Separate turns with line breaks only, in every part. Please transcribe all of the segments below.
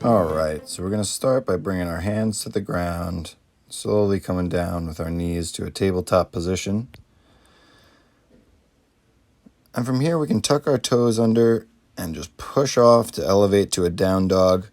Alright, so we're going to start by bringing our hands to the ground, slowly coming down with our knees to a tabletop position. And from here we can tuck our toes under and just push off to elevate to a down dog.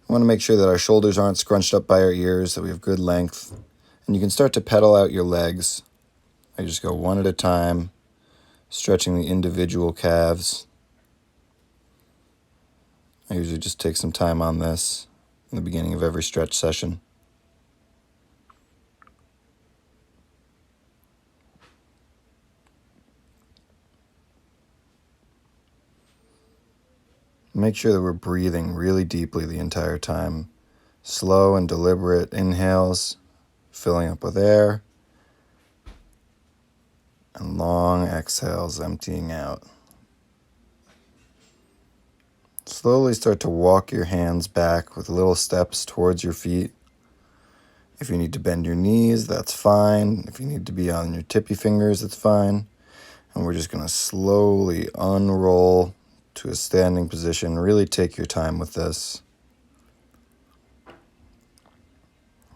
We want to make sure that our shoulders aren't scrunched up by our ears, that we have good length. And you can start to pedal out your legs. I just go one at a time, stretching the individual calves. I usually just take some time on this in the beginning of every stretch session. Make sure that we're breathing really deeply the entire time. Slow and deliberate inhales, filling up with air, and long exhales, emptying out. Slowly start to walk your hands back with little steps towards your feet. If you need to bend your knees, that's fine. If you need to be on your tippy fingers, that's fine. And we're just going to slowly unroll to a standing position. Really take your time with this.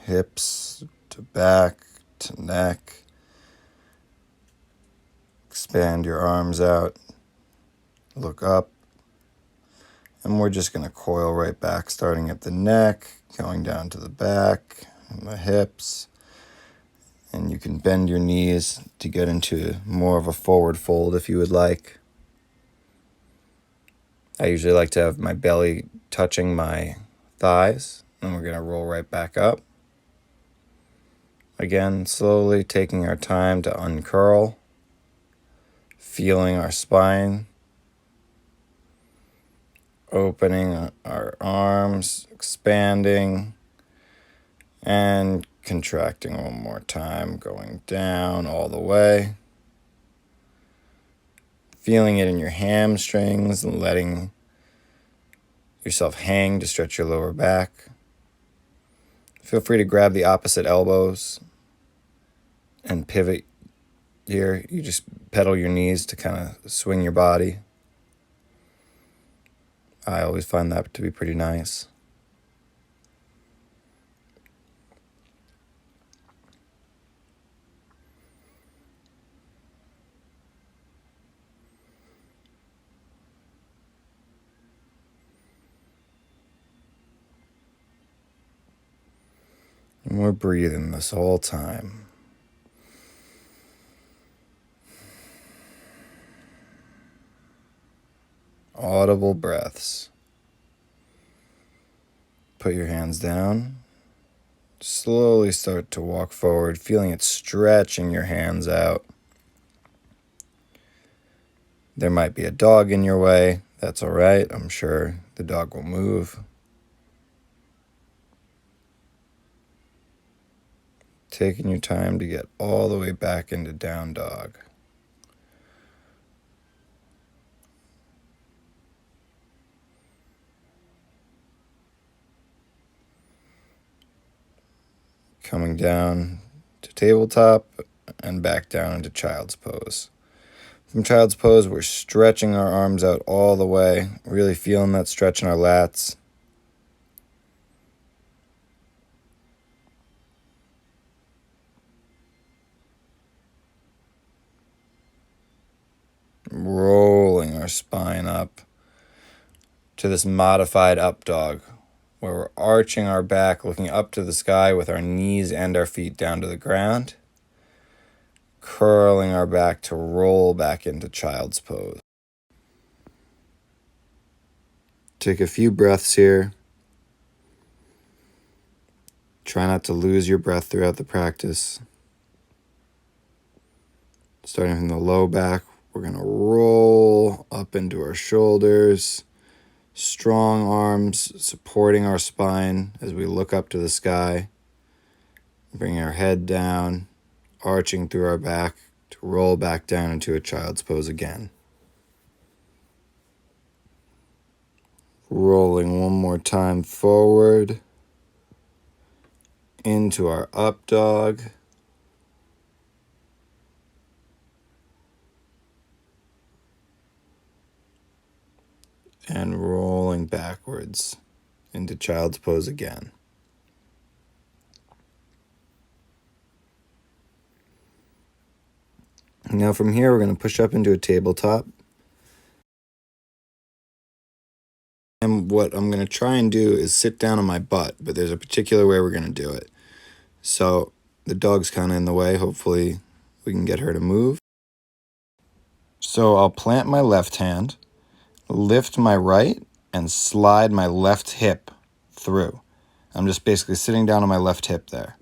Hips to back to neck. Expand your arms out. Look up. And we're just going to coil right back, starting at the neck, going down to the back and the hips. And you can bend your knees to get into more of a forward fold if you would like. I usually like to have my belly touching my thighs, and we're going to roll right back up. Again, slowly taking our time to uncurl, feeling our spine, opening our arms, expanding, and contracting one more time, going down all the way. Feeling it in your hamstrings and letting yourself hang to stretch your lower back. Feel free to grab the opposite elbows and pivot here. You just pedal your knees to kind of swing your body. I always find that to be pretty nice. And we're breathing this whole time. Audible breaths. Put your hands down. Slowly start to walk forward, feeling it stretching your hands out. There might be a dog in your way. That's all right. I'm sure the dog will move. Taking your time to get all the way back into down dog. Coming down to tabletop and back down into child's pose. From child's pose, we're stretching our arms out all the way, really feeling that stretch in our lats. Rolling our spine up to this modified up dog, where we're arching our back, looking up to the sky with our knees and our feet down to the ground, curling our back to roll back into child's pose. Take a few breaths here. Try not to lose your breath throughout the practice. Starting from the low back, we're going to roll up into our shoulders. Strong arms supporting our spine as we look up to the sky. Bring our head down, arching through our back to roll back down into a child's pose again. Rolling one more time forward into our up dog. And rolling backwards into child's pose again. Now from here, we're going to push up into a tabletop. And what I'm going to try and do is sit down on my butt, but there's a particular way we're going to do it. So the dog's kind of in the way. Hopefully we can get her to move. So I'll plant my left hand, lift my right, and slide my left hip through. I'm just basically sitting down on my left hip there.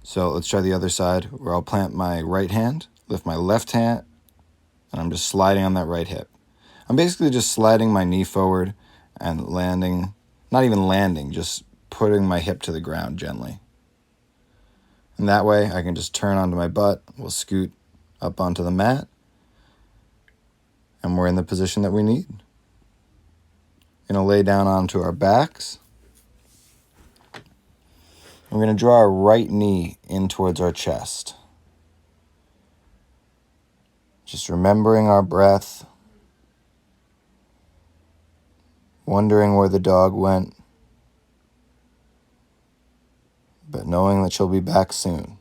So let's try the other side, where I'll plant my right hand, lift my left hand, and I'm just sliding on that right hip. I'm basically just sliding my knee forward and landing, not even landing, just putting my hip to the ground gently. And that way I can just turn onto my butt, we'll scoot up onto the mat, and we're in the position that we need. Gonna lay down onto our backs. We're gonna draw our right knee in towards our chest. Just remembering our breath, wondering where the dog went, but knowing that she'll be back soon.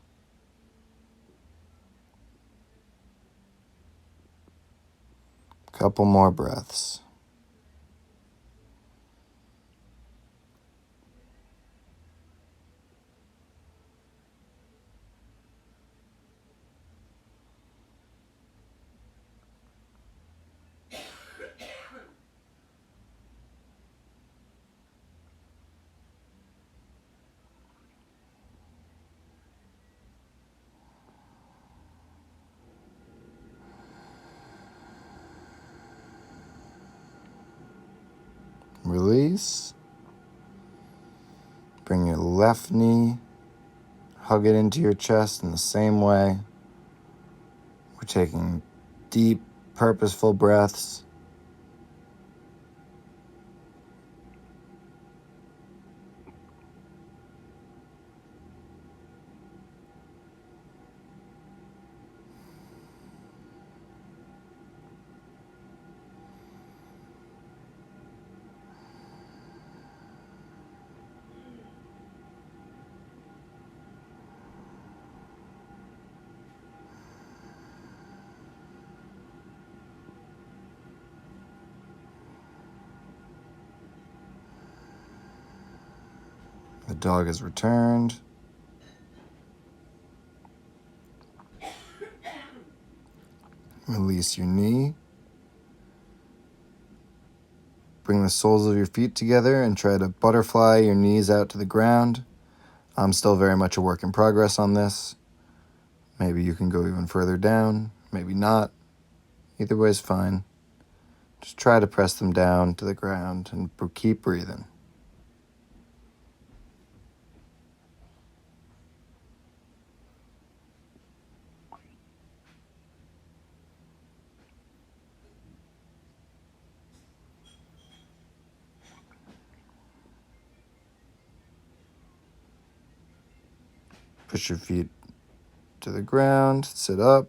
Couple more breaths. Release. Bring your left knee, hug it into your chest in the same way. We're taking deep, purposeful breaths. The dog has returned. Release your knee. Bring the soles of your feet together and try to butterfly your knees out to the ground. I'm still very much a work in progress on this. Maybe you can go even further down, maybe not. Either way is fine. Just try to press them down to the ground and keep breathing. Push your feet to the ground, sit up,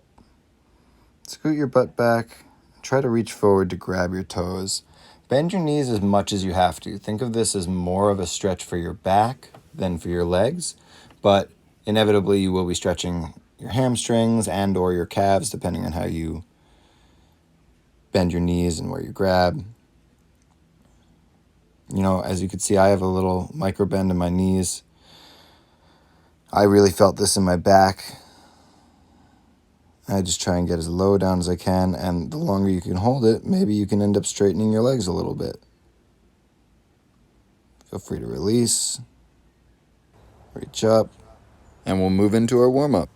scoot your butt back, try to reach forward to grab your toes. Bend your knees as much as you have to. Think of this as more of a stretch for your back than for your legs, but inevitably you will be stretching your hamstrings and or your calves depending on how you bend your knees and where you grab. You know, as you can see, I have a little micro bend in my knees. I really felt this in my back. I just try and get as low down as I can, and the longer you can hold it, maybe you can end up straightening your legs a little bit. Feel free to release, reach up, and we'll move into our warm-up.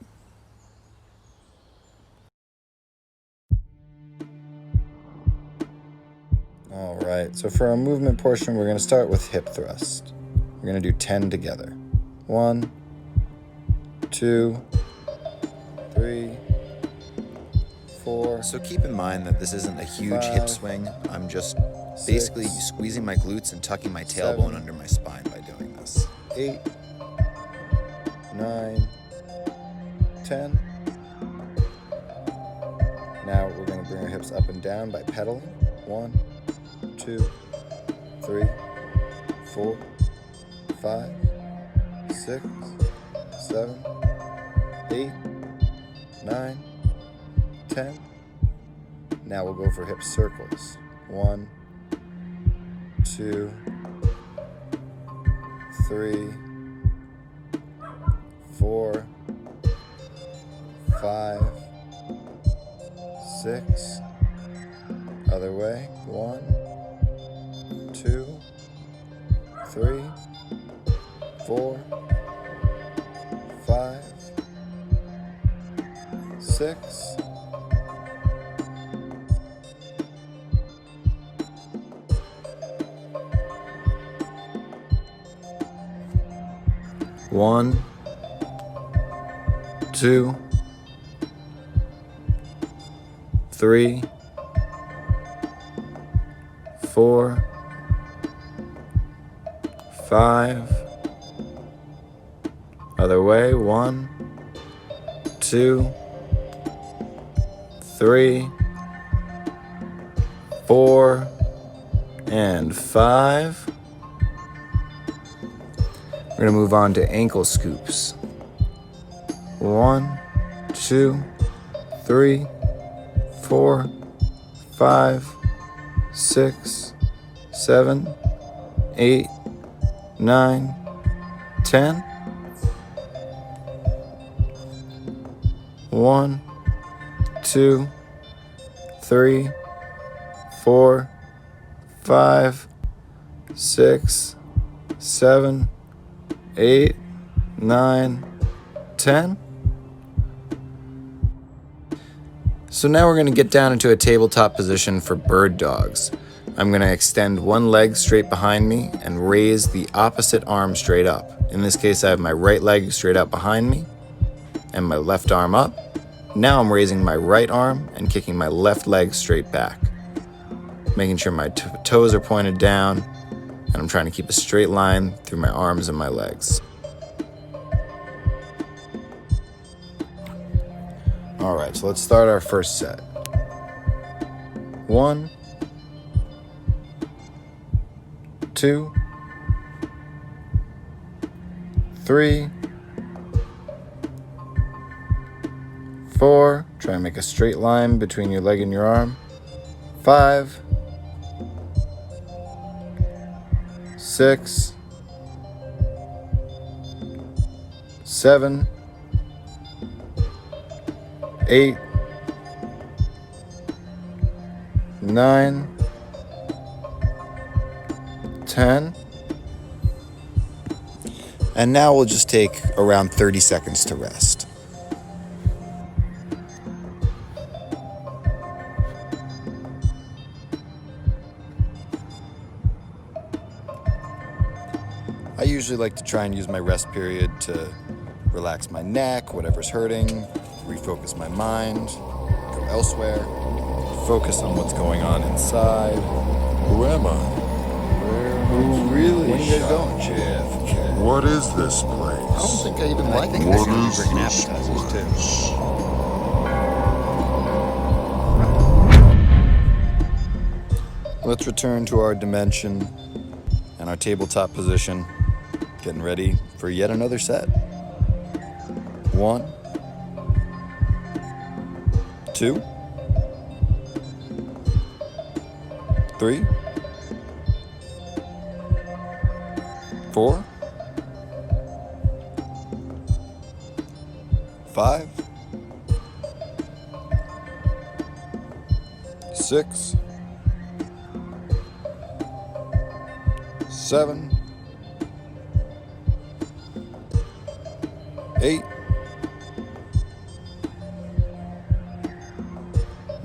All right, so for our movement portion, we're going to start with hip thrust. We're going to do 10 together. 1, 2, 3, 4. So keep in mind that this isn't a huge hip swing. I'm just basically squeezing my glutes and tucking my tailbone under my spine by doing this. 8, 9, 10. Now we're going to bring our hips up and down by pedaling. 1, 2, 3, 4, 5, 6, 7, 8, 9, 10. Now we'll go for hip circles. 1, 2, 3, 4, 5, 6. Other way. 1, 2, 3, 4, 5, 6. One, 2, 3, 4, 5. Other way. 1, 2, 3, 4, and 5. We're going to move on to ankle scoops. 1, 2, 3, 4, 5, 6, 7, 8, 9, 10. 1, 2, 3, 4, 5, 6, 7, 8, 9, 10. So now we're going to get down into a tabletop position for bird dogs. I'm going to extend one leg straight behind me and raise the opposite arm straight up. In this case, I have my right leg straight out behind me and my left arm up. Now I'm raising my right arm and kicking my left leg straight back, making sure my toes are pointed down, and I'm trying to keep a straight line through my arms and my legs. All right, so let's start our first set. 1, 2, 3, 4. Try and make a straight line between your leg and your arm. 5, 6, 7, 8, 9, 10. And now we'll just take around 30 seconds to rest. I usually like to try and use my rest period to relax my neck, whatever's hurting, refocus my mind, go elsewhere, focus on what's going on inside.
Who am I?
Who really?
Where are you guys
going?
JFK. What is this place?
I don't think I even like it.
What is this place?
Let's return to our dimension and our tabletop position, getting ready for yet another set. 1, 2, 3, 4, 5, 6, 7, 8,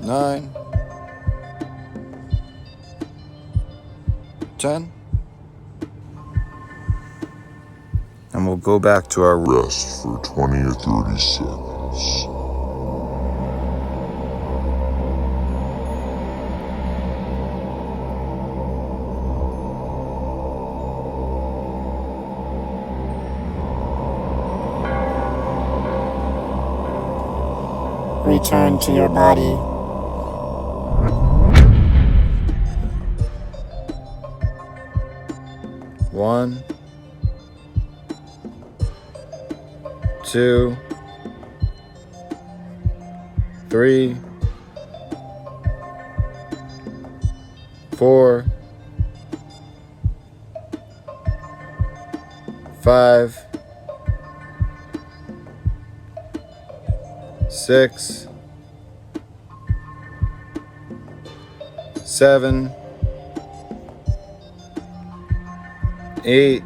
9, 10. And we'll go back to our
Rest for 20 or 30 seconds.
Return to your body.
1, 2, 3, 4, 5, 6, 7, 8,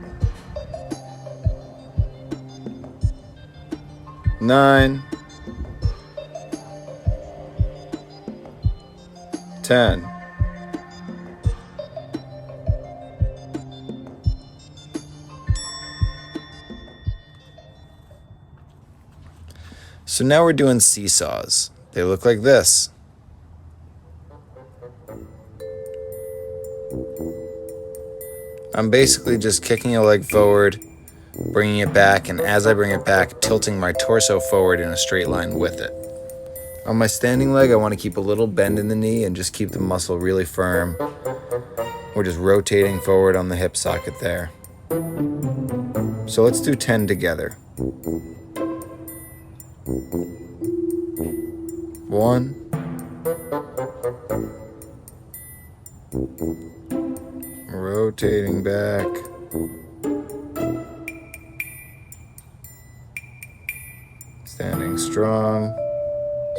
9, 10. So now we're doing seesaws. They look like this. I'm basically just kicking a leg forward, bringing it back, and as I bring it back, tilting my torso forward in a straight line with it. On my standing leg, I want to keep a little bend in the knee and just keep the muscle really firm. We're just rotating forward on the hip socket there. So let's do 10 together. 1, 2, rotating back, 3, standing strong,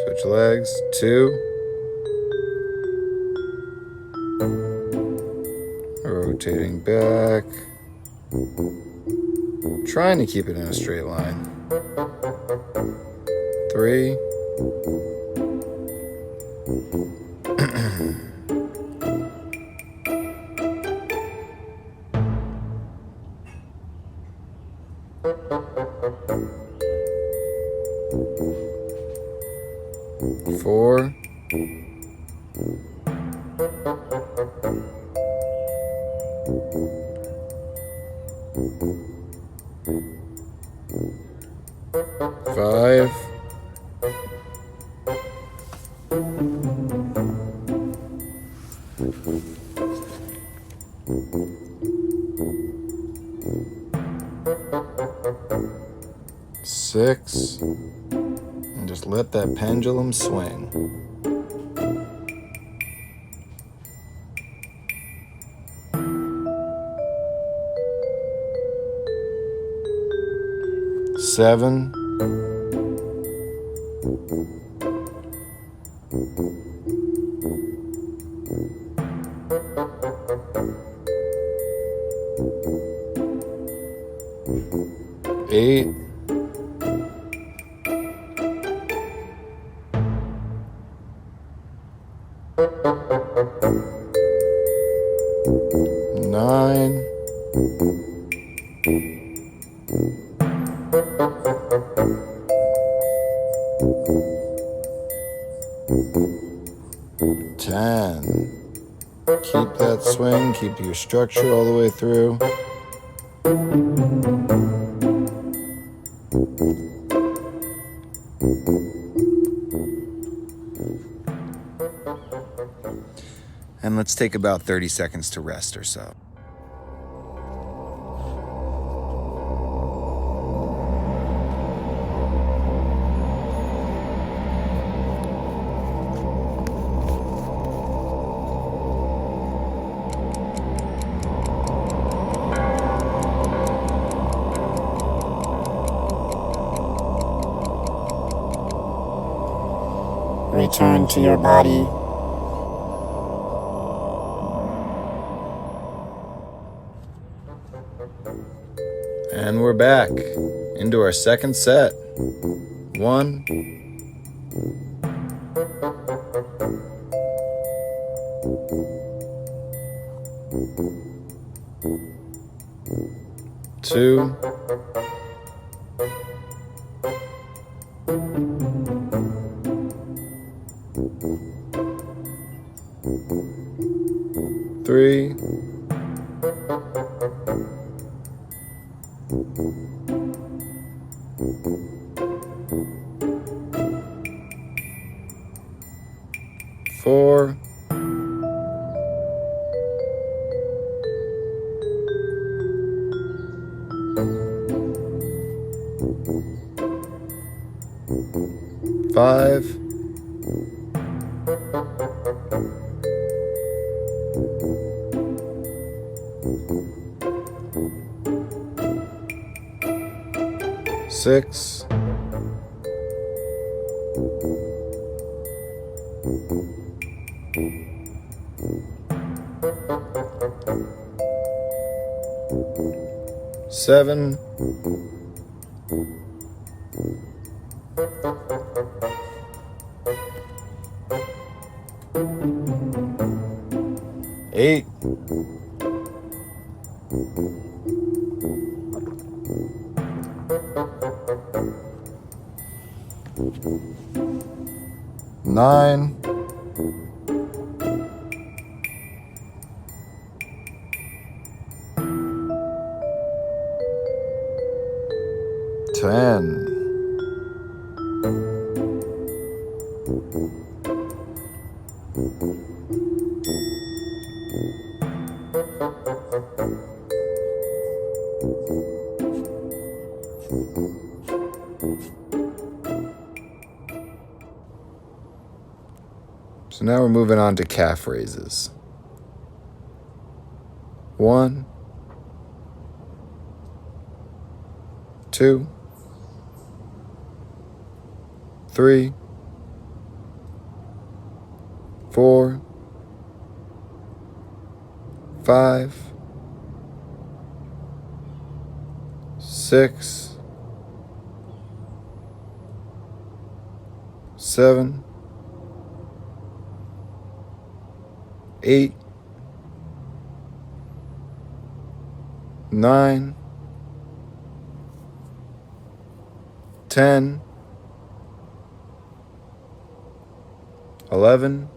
switch legs, 2, rotating back, trying to keep it in a straight line, 3, 4, 5, 6, and just let that pendulum swing. 7, 8, 9, 10. Keep that swing, keep your structure all the way through. And let's take about 30 seconds to rest or so.
Return to your body.
And we're back into our second set. 1, 2, 3, 4, 5, 5, 6, 7, 8, 9, 10. So now we're moving on to calf raises. 1, 2, 3, 4, 5, 6, 7, 8, 9, 10, 11,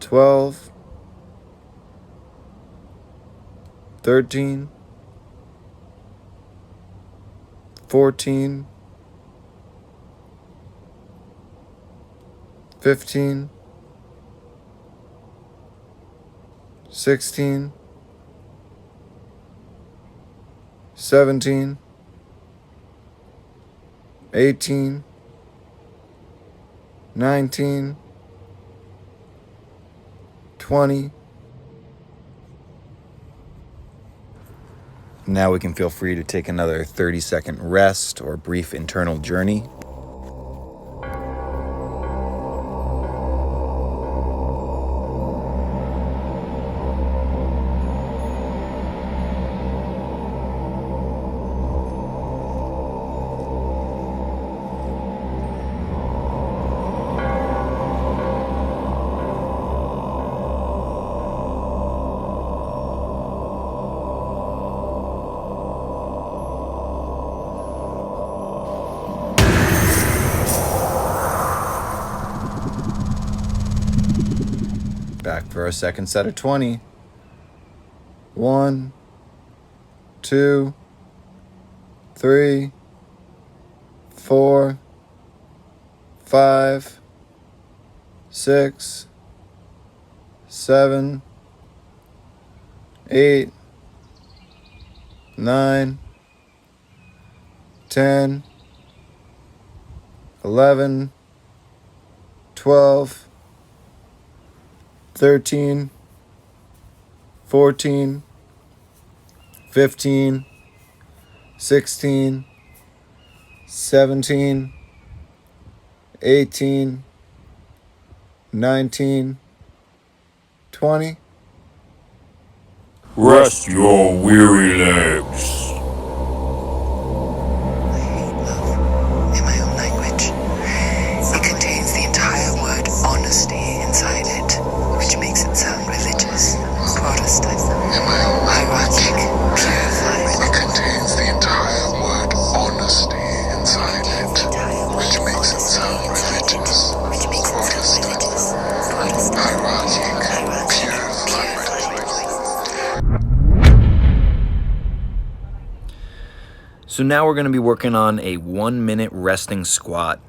12, 13, 14, 15, 16, 17, 18, 19, 20. Now we can feel free to take another 30-second rest or brief internal journey. Back for our second set of 20. 1, 2, 3, 4, 5, 6, 7, 8, 9, 10, 11, 12, 13, 14, 15, 16, 17, 18, 19, 20.
Rest your weary legs.
In my own language. It contains the entire word honesty inside it, which makes it sound religious, Protestant, hierarchic, purified.
It contains the entire word honesty inside it, which makes it sound religious, Protestant, hierarchic, purified.
So now we're going to be working on a 1-minute resting squat.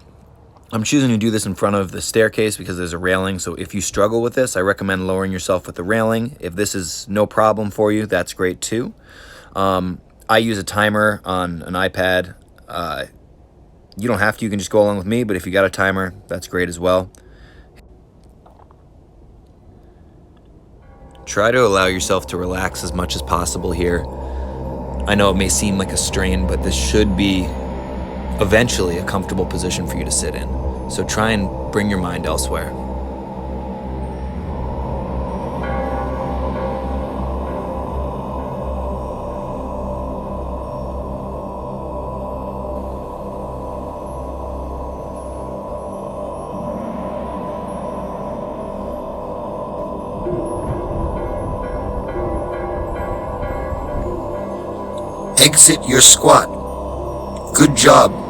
I'm choosing to do this in front of the staircase because there's a railing. So if you struggle with this, I recommend lowering yourself with the railing. If this is no problem for you, that's great too. I use a timer on an iPad. You don't have to, you can just go along with me, but if you got a timer, that's great as well. Try to allow yourself to relax as much as possible here. I know it may seem like a strain, but this should be eventually a comfortable position for you to sit in. So try and bring your mind elsewhere.
Exit your squat. Good job.